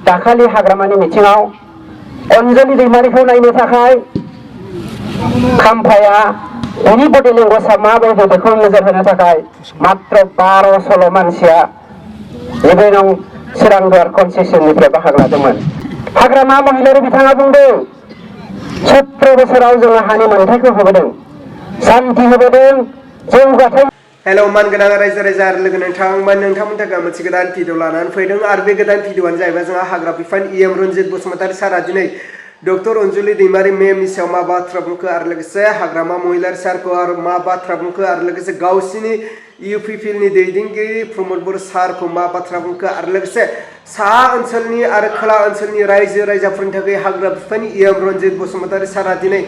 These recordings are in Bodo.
दाखालि हाग्रामानि मिथिङाव अनजलि दैमारिखौ नायनो थाखाय खाम्फाया बिनि बडि लेंगुवेजआ माबायदि बेखौ नोजोर होनो थाखाय मात्र 12-16 मानसिया नैबे नं चिरांदुवार कनसेसननिफ्राय बाहागो लादोंमोन। हाग्रामा महिलारि बिथाङा बुंदों 17 बोसोराव जोङो हानि मोनथायखौ होबोदों, सान्थि होबोदों, जौगाथाय। हेलौ मानगोनां रायजो राजा आरो लोगो नोंथांमोननि थाखाय मोनसे गोदान भिडिअ लानानै फैदों आरो बे गोदान भिडिअआनो जाहैबाय जोंहा हाग्रा बिफान EM रन्जित बसुमतारी सारा दिनै डक्टर अनजुलि दैमारी मेमनि सायाव मा बाथ्रा बुंखो आरो लोगोसे हाग्रामा महिलारि सारखौ आरो मा बाथ्रा बुंखो आरो लोगोसे गावसिनि UPPLनि दैदेनगिरि प्रमद बर' सारखौ मा बाथ्रा बुंखो आरो लोगोसे साहा ओनसोलनि आरो खोला ओनसोलनि रायजो राजाफोरनि थाखाय हाग्रा बिफाननि EM रन्जित बसुमतारी सारा दिनै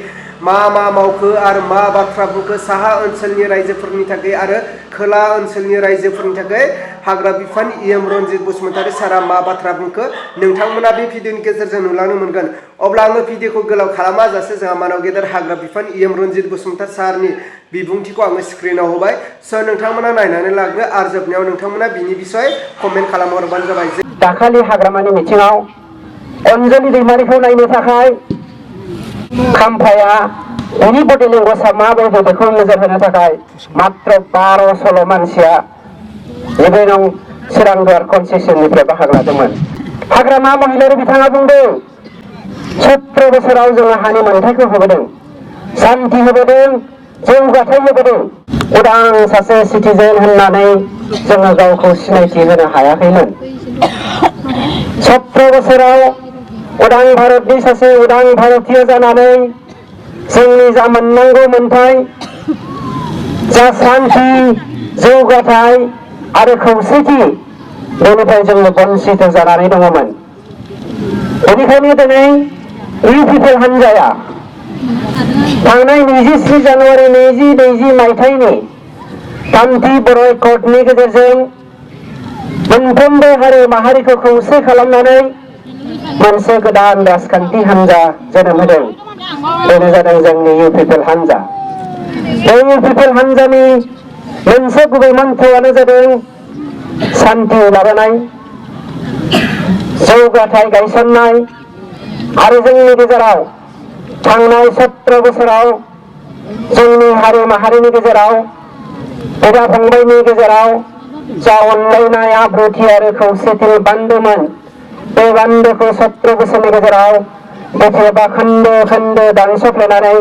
मा मावखो आरो मा बाथ्रा बुंखो साहा ओनसोलनि रायजोफोरनि थाखाय आरो खोला ओनसोलनि रायजोफोरनि थाखाय हाग्रा बिफान EM रन्जित बसुमतारी सारा मा बाथ्रा बुंखो नोंथांमोना बे भिडिअनि गेजेरजों नुलांनो मोनगोन। अब्ला आङो भिडिअखौ गोलाव खालामा जासे जोंहा मानव गेदेर हाग्रा बिफान EM रन्जित बसुमतारी सारनि बिबुंथिखौ आङो स्क्रिनाव होबाय। स' नोंथांमोना नायनानै लाग्रो आरो जोबनायाव नोंथांमोना बिनि बिसय कमेन्ट खालामहरबानो जाबाय। दाखालि हाग्रामानि मिथिङाव अनजलि दैमारिखौ नायनो थाखाय खाम्फाया बिनि बडि लेंगुवेजआ माबायदि बेखौ नोजोर होनो थाखाय मात्र 12-16 मानसिया नैबे नं चिरांदुवार कनसेसननिफ्राय बाहागो लादोंमोन। हाग्रामा महिलारि बिथाङा बुंदों 17 बोसोराव जोङो हानि मोनथायखौ होबोदों, सान्थि होबोदों, जौगाथाय होबोदों। उदां सासे सिटिजेन होननानै जोङो गावखौ सिनायथि होनो हायाखैमोन। 17 बोसोराव उदां भारतनि सासे उदां भारतीय जानानै जोंनि जा मोननांगौ मोन्थाय, जा सान्थि, जौगाथाय आरो खौसेथि बेनिफ्राय जोङो बन्सित जानानै दङमोन। बेनिखायनो दिनै UPPL हान्जाया थांनाय 23 जानुवारि 2020 मायथाइनि थामथि बर' एकर्डनि गेजेरजों मोनफ्रोमबो हारि माहारिखौ खौसे खालामनानै मोनसे गोदान राजखान्थि हान्जा जोनोम होदों। बेनो जादों जोंनि UPPL हान्जा। बे UPPL हान्जानि मोनसे गुबै मन्थ्रआनो जादों सान्थि लाबोनाय, जौगाथाय गायसननाय आरो जोंनि गेजेराव थांनाय 17 बोसोराव जोंनि हारि माहारिनि गेजेराव बिदा फंबायनि गेजेराव जा अनलायनाय आब्रुथि आरो खौसेथि बान्दोमोन, बे बान्दोखौ 17 बोसोरनि गेजेराव बेसेबा खोन्दो खोन्दो दानस'फ्लेनानै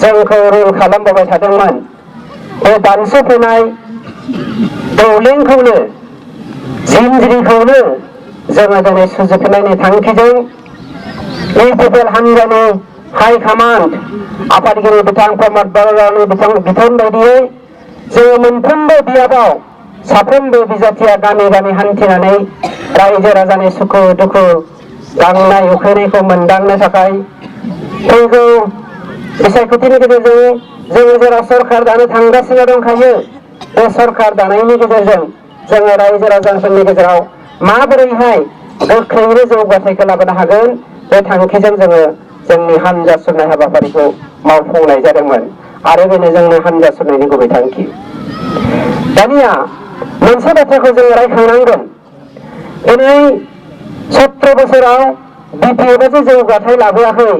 जोंखौ रुल खालामबोबाय थादोंमोन। बे दानस'फ्लेनाय दौलेंखौनो जिनज्रिखौनो जोङो दिनै सुजुफिननायनि थांखिजों UPPL हान्जानि हाइ कामान्ड आफादगिरि बिथां प्रमद बर'नि बिथोन बायदियै जोङो मोनफ्रोमबो बियाबाव साफ्रोमबो बिजाथिया गामि गामि हान्थिनानै रायजो राजानि सुखु दुखु गांनाय उखैनायखौ मोनदांनो थाखाय फैगौ बिसायख'थिनि गेजेरजों जोङो जेराव सरकार दानो थांगासिनो दंखायो, बे सरकार दानायनि गेजेरजों जोङो रायजो राजाफोरनि गेजेराव माबोरैहाय गोख्रैनो जौगाथायखौ लाबोनो हागोन, बे थांखिजों जोङो जोंनि हान्जा सुरनाय हाबाफारिखौ मावफुंनाय जादोंमोन आरो बेनो जोंनि हान्जा सुरनायनि गुबै थांखि। दानिया मोनसे बाथ्राखौ जोङो रायखांनांगोन। दिनै 17 बोसोराव BPF जे जौगाथाय लाबोआखै,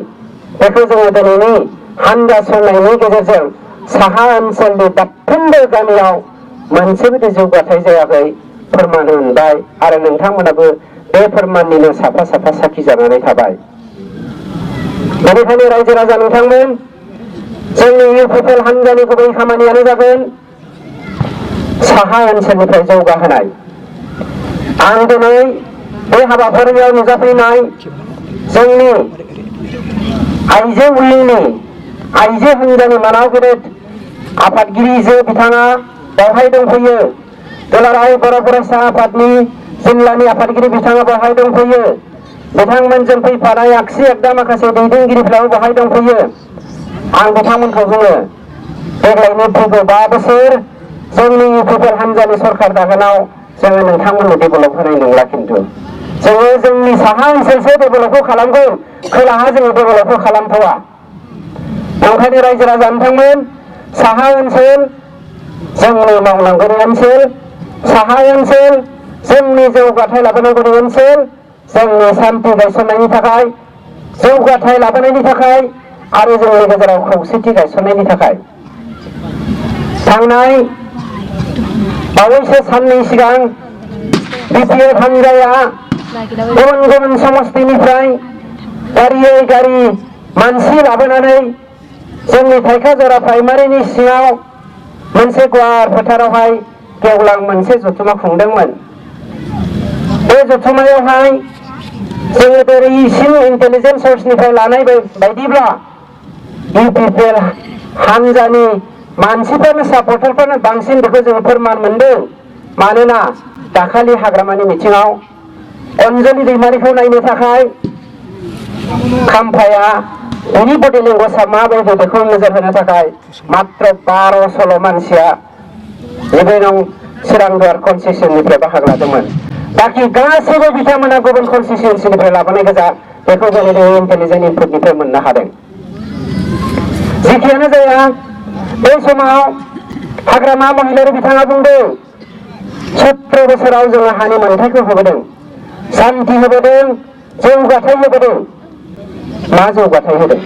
बेखौ जोङो दिनैनि हान्जा सुरनायनि गेजेरजों साहा ओनसोलनि दाफ्रोमबो गामियाव मोनसेबो जौगाथाय जायाखै फोरमान मोनबाय आरो नोंथांमोनाबो बे फोरमाननिनो साफा साफा साखि जानानै थाबाय। बेनिखायनो रायजो राजा नोंथांमोन, जोंनि UPPL हान्जानि गुबै खामानियानो जागोन साहा ओनसोलनिफ्राय जौगाहोनाय। आं दिनै बे हाबाफारियाव नुजाफैनाय जोंनि आइजो उइंनि आइजो हान्जानि मानाव गेदेर आफादगिरि बिथाङा बेवहाय दंफैयो। दुलाराय बर' फरायसा आफादनि जिल्लानि आफादगिरि बिथाङा बेवहाय दंफैयो। बिथांमोनजों फैफानाय आगसि आगदा माखासे दैदेनगिरिफ्राबो बेवहाय दंफैयो। आं बिथांमोनखौ बुङो, देग्लायनि फैगौ 5 बोसोर जोंनि UPPL हान्जानि सरकार दागोनाव जोङो नोंथांमोननो डेभेलप होनाय नंला, खिन्थु जोङो जोंनि साहा ओनसोलसो डेभेलपखौ खालामगोन, खोलाहा जोङो डेभेलपखौ खालामथ'वा। ओंखायनो रायजो राजा नोंथांमोन, साहा ओनसोल जोंनि मावनांगौनि ओनसोल, साहा ओनसोल जोंनि जौगाथाय लाबोनांगौनि ओनसोल, जोंनि सान्थि गायसननायनि थाखाय जौगाथाय लाबोनायनि थाखाय आरो जोंनि गेजेराव खौसेथि गायसननायनि थाखाय थांनाय बावैसो साननै सिगां बिपिएफ हान्जाया गुबुन गुबुन समस्तिनिफ्राय गारियै गारि मानसि लाबोनानै जोंनि थाइखाजरा प्राइमारिनि सिङाव मोनसे गुवार फोथारावहाय गेवलां मोनसे जथुमा खुंदोंमोन। बे जथुमायावहाय जोङो दिनैसिम इन्टेलिजेन्स सर्सनिफ्राय लानाय बायदिब्ला इउपिपिएल हान्जानि मानसिफोरनो सापर्टारफोरनो बांसिन बेखौ जोङो फोरमान मोनदों। मानोना दाखालि हाग्रामानि मिथिङाव अनजलि दैमारिखौ नायनो थाखाय खाम्फाया बिनि बडि लेंगुवेजआ माबायदि बेखौ नोजोर होनो थाखाय मात्र 12-16 मानसिया नों चिरांदुवार कनस्टिटिउन्सिनिफ्राय बाहागो लादोंमोन। बाखि गासैबो बिथांमोना गुबुन कनस्टिटिउन्सिनिफ्राय लाबोनाय गोजा बेखौ जोङो इन्टेलिजेन्स इनपुटनिफ्राय मोननो हादों। जेखियानो जाया बे समाव हाग्रामा महिलारि बिथाङा बुंदों 17 बोसोराव जोङो हानि मोनथायखौ होबोदों, सान्थि होबोदों, जौगाथाय होबोदों। मा जौगाथाय होदों?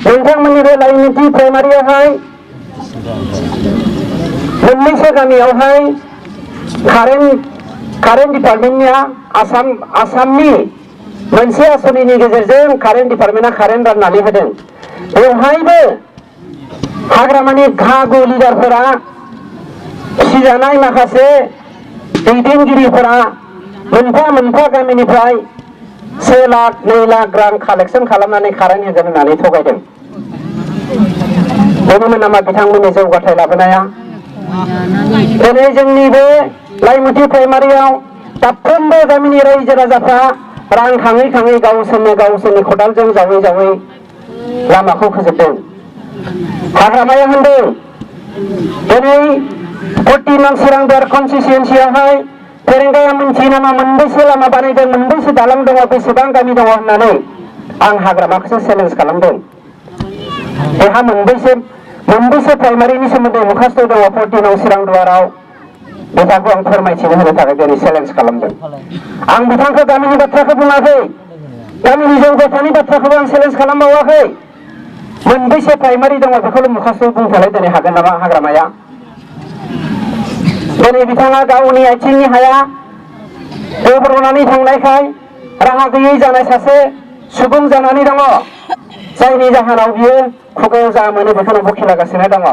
नोंथांमोननि बे लाइमुथि प्राइमारियावहाय मोननैसो गामियावहाय कारेन्ट डिपार्टमेन्टनिया आसामनि मोनसे आसनिनि गेजेरजों कारेन्ट डिपार्टमेन्टआ कारेन्ट राननानै होदों। बेवहायबो हाग्रामानि घागु लिडारफोरा फिजानाय माखासे दैदेनगिरिफोरा मोनफा मोनफा गामिनिफ्राय 1 लाख 2 लाख रां कालेक्सन खालामनानै कारेन्ट होगोन होननानै थगायदों। बेनोमोन नामा बिथांमोननि जौगाथाय लाबोनाया? दिनै जोंनि बे लाइमुथि प्राइमारियाव दाफ्रोमबो गामिनि रायजो राजाफ्रा रां खाङै खाङै गावसोरनि खदालजों जावै जावै लामाखौ फोजोबदों। हाग्रामाया होनदों दिनै 40 नं चिरांदुवार कनस्टिटिउन्सियावहाय फेरेंगाया मिन्थियो नामा मोनबेसे लामा बानायदों, मोनबेसे दालां दङ, बेसेबां गामि दङ होननानै आं हाग्रामाखौसो चेलेन्ज खालामदों। बेहा मोनबेसे प्राइमारिनि सोमोन्दै मुखास्थ दङ 40 नं चिरांदुवाराव बिथांखौ आं फोरमायथिनो होनो थाखाय दिनै चेलेन्ज खालामदों। आं बिथांखौ गामिनि बाथ्राखौ बुङाखै, गामिनि जौगाथायनि बाथ्राखौबो आं चेलेन्ज खालामबावाखै। मोनबेसे प्राइमारि दङ बेखौल' मुखास्थ बुंथालाय दिनै हागोन नामा हाग्रामाया? दिनै बिथाङा गावनि आथिंनि हाया गब्रनानै थांनायखाय राहा गैयै जानाय सासे सुबुं जानानै दङ, जायनि जाहोनाव बियो खुगायाव जा मोनो बेखौनो बखिलागासिनो दङ।